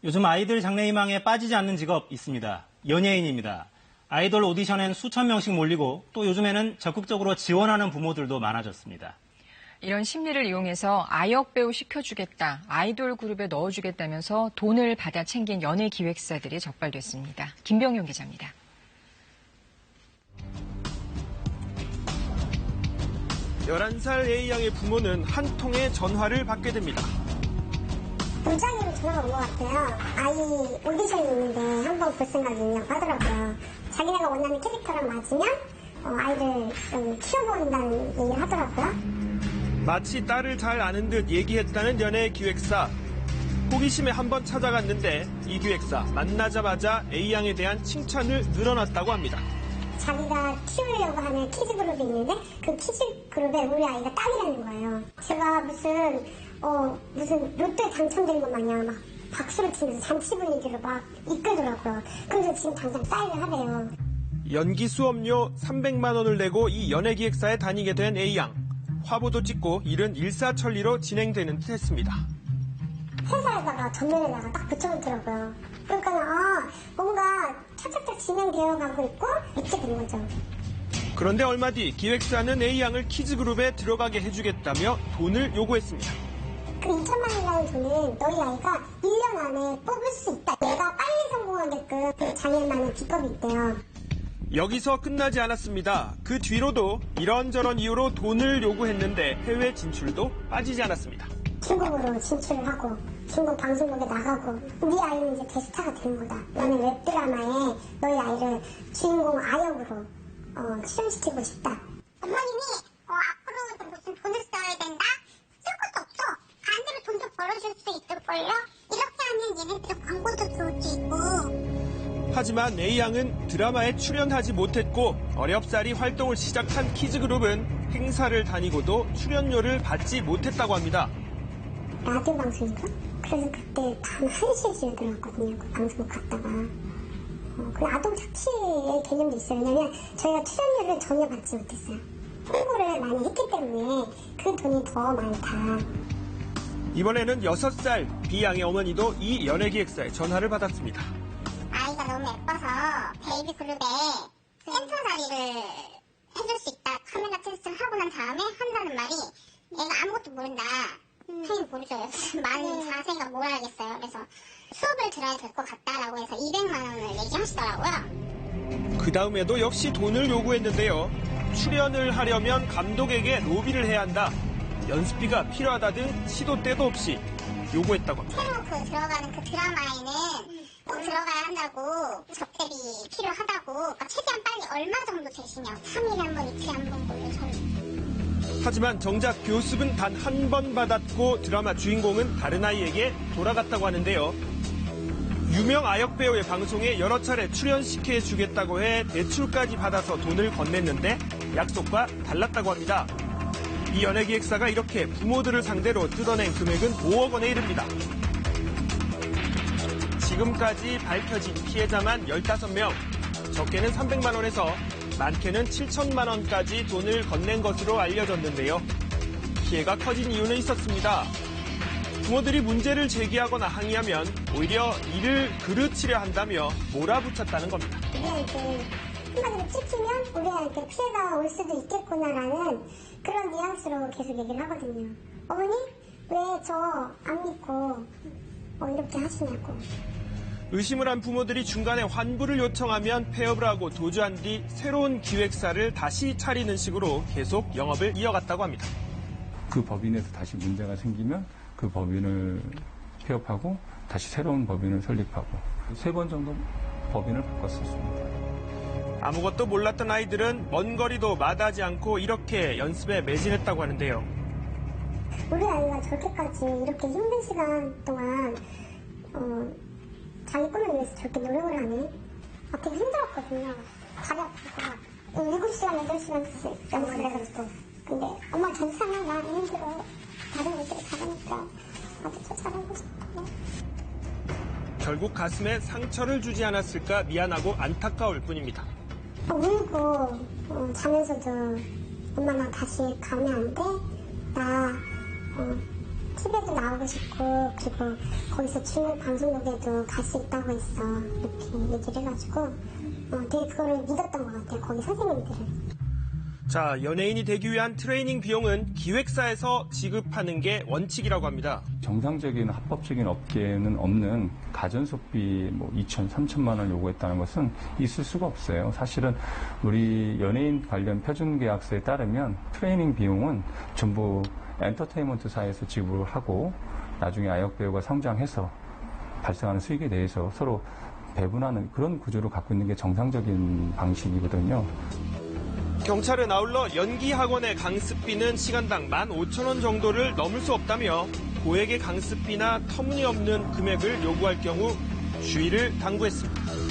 요즘 아이들 장래희망에 빠지지 않는 직업 있습니다. 연예인입니다. 아이돌 오디션엔 수천 명씩 몰리고 또 요즘에는 적극적으로 지원하는 부모들도 많아졌습니다. 이런 심리를 이용해서 아역배우 시켜주겠다, 아이돌 그룹에 넣어주겠다면서 돈을 받아 챙긴 연예 기획사들이 적발됐습니다. 김병용 기자입니다. (11살) A양의 부모는 한 통의 전화를 받게 됩니다. 부장님이 전화가 온 것 같아요. 아이 오디션이 있는데 한번 볼 생각이 있냐고 하더라고요. 자기네가 원하는 캐릭터랑 맞으면 아이를 좀 키워본다는 얘기를 하더라고요. 마치 딸을 잘 아는 듯 얘기했다는 연예 기획사. 호기심에 한번 찾아갔는데 이 기획사 만나자마자 A양에 대한 칭찬을 늘어놨다고 합니다. 자기가 키우려고 하는 키즈그룹이 있는데 그 키즈그룹에 우리 아이가 딸이라는 거예요. 제가 무슨 로또에 당첨된 것 마냥 막 박수를 치면서 잔치 분위기를 막 이끌더라고요. 그래서 지금 당장 사인을 하래요. 연기 수업료 300만 원을 내고 이 연예기획사에 다니게 된 A양. 화보도 찍고 일은 일사천리로 진행되는 듯 했습니다. 회사에다가 전면에다가 딱 붙여놓더라고요. 그러니까 뭔가 착착착 진행되어 가고 있고 믿게 된 거죠. 그런데 얼마 뒤 기획사는 A양을 키즈그룹에 들어가게 해주겠다며 돈을 요구했습니다. 그 2천만 원이라는 돈은 너희 아이가 1년 안에 뽑을 수 있다. 내가 빨리 성공하게끔 그 장애만의 비법이 있대요. 여기서 끝나지 않았습니다. 그 뒤로도 이런저런 이유로 돈을 요구했는데 해외 진출도 빠지지 않았습니다. 중국으로 진출을 하고 중국 방송국에 나가고 네 아이는 이제 대스타가 되는 거다. 나는 웹드라마에 너희 아이를 주인공 아역으로 출연시키고 싶다. 어머님이 앞으로 무슨 돈을 써야 된다? 쓸 것도 없어. 반대로 돈 좀 벌어줄 수 있을걸요? 이렇게 하면 얘네들 광고도 좋을 수 있고. 하지만 A양은 드라마에 출연하지 못했고 어렵사리 활동을 시작한 키즈그룹은 행사를 다니고도 출연료를 받지 못했다고 합니다. 라디오 방송인가? 그래서 그때 밤 1시에 집에 들어갔거든요. 그 방송 갔다가. 그 아동 착취의 개념도 있어요. 왜냐면 저희가 출연료를 전혀 받지 못했어요. 홍보를 많이 했기 때문에 그 돈이 더 많다. 이번에는 6살 B양의 어머니도 이 연예기획사에 전화를 받았습니다. 아이가 너무 예뻐서 베이비 그룹에 센터 자리를 해줄 수 있다. 카메라 테스트를 하고 난 다음에 한다는 말이 얘가 아무것도 모른다. 선생님 모르죠. 많은 자세가 뭘 알겠어요. 그래서 수업을 들어야 될 것 같다라고 해서 200만 원을 얘기하시더라고요. 그 다음에도 역시 돈을 요구했는데요. 출연을 하려면 감독에게 로비를 해야 한다. 연습비가 필요하다 등 시도 때도 없이 요구했다고 합니다. 새로 들어가는 그 드라마에는 꼭 들어가야 한다고 접대비 필요하다고 그러니까 최대한 빨리 얼마 정도 되시냐고 3일에 한 번, 이틀에 한 번 보여줘요. 하지만 정작 교습은 단 한 번 받았고 드라마 주인공은 다른 아이에게 돌아갔다고 하는데요. 유명 아역 배우의 방송에 여러 차례 출연시켜주겠다고 해 대출까지 받아서 돈을 건넸는데 약속과 달랐다고 합니다. 이 연예기획사가 이렇게 부모들을 상대로 뜯어낸 금액은 5억 원에 이릅니다. 지금까지 밝혀진 피해자만 15명, 적게는 300만 원에서 많게는 7천만 원까지 돈을 건넨 것으로 알려졌는데요. 피해가 커진 이유는 있었습니다. 부모들이 문제를 제기하거나 항의하면 오히려 이를 그르치려 한다며 몰아붙였다는 겁니다. 우리한테 한마디로 찍히면 우리한테 피해가 올 수도 있겠구나라는 그런 뉘앙스로 계속 얘기를 하거든요. 어머니 왜 저 안 믿고 이렇게 하시냐고. 의심을 한 부모들이 중간에 환불을 요청하면 폐업을 하고 도주한 뒤 새로운 기획사를 다시 차리는 식으로 계속 영업을 이어갔다고 합니다. 그 법인에서 다시 문제가 생기면 그 법인을 폐업하고 다시 새로운 법인을 설립하고 3번 정도 법인을 바꿨었습니다. 아무것도 몰랐던 아이들은 먼 거리도 마다하지 않고 이렇게 연습에 매진했다고 하는데요. 우리 아이가 저렇게까지 이렇게 힘든 시간 동안 자기 꿈을 위해서 저렇게 노력을 하네. 되게 힘들었거든요. 다리 아프고 7시간, 8시간씩 연습을 해가지고. 근데 엄마 괜찮아, 나 힘들어. 다른 애들이 잘하니까 나도 더 잘하고 싶어. 결국 가슴에 상처를 주지 않았을까 미안하고 안타까울 뿐입니다. 울고 자면서도 엄마 나 다시 가면 안 돼? 나 TV에도 나오고 싶고 그리고 거기서 중국 방송국에도 갈 수 있다고 했어. 이렇게 얘기를 해가지고 되게 그거를 믿었던 것 같아요. 거기 선생님들을. 자, 연예인이 되기 위한 트레이닝 비용은 기획사에서 지급하는 게 원칙이라고 합니다. 정상적인 합법적인 업계에는 없는 가전소비 2천, 3천만 원 요구했다는 것은 있을 수가 없어요. 사실은 우리 연예인 관련 표준계약서에 따르면 트레이닝 비용은 전부 엔터테인먼트사에서 지불을 하고 나중에 아역배우가 성장해서 발생하는 수익에 대해서 서로 배분하는 그런 구조를 갖고 있는 게 정상적인 방식이거든요. 경찰은 아울러 연기학원의 강습비는 시간당 15,000원 정도를 넘을 수 없다며 고액의 강습비나 터무니없는 금액을 요구할 경우 주의를 당부했습니다.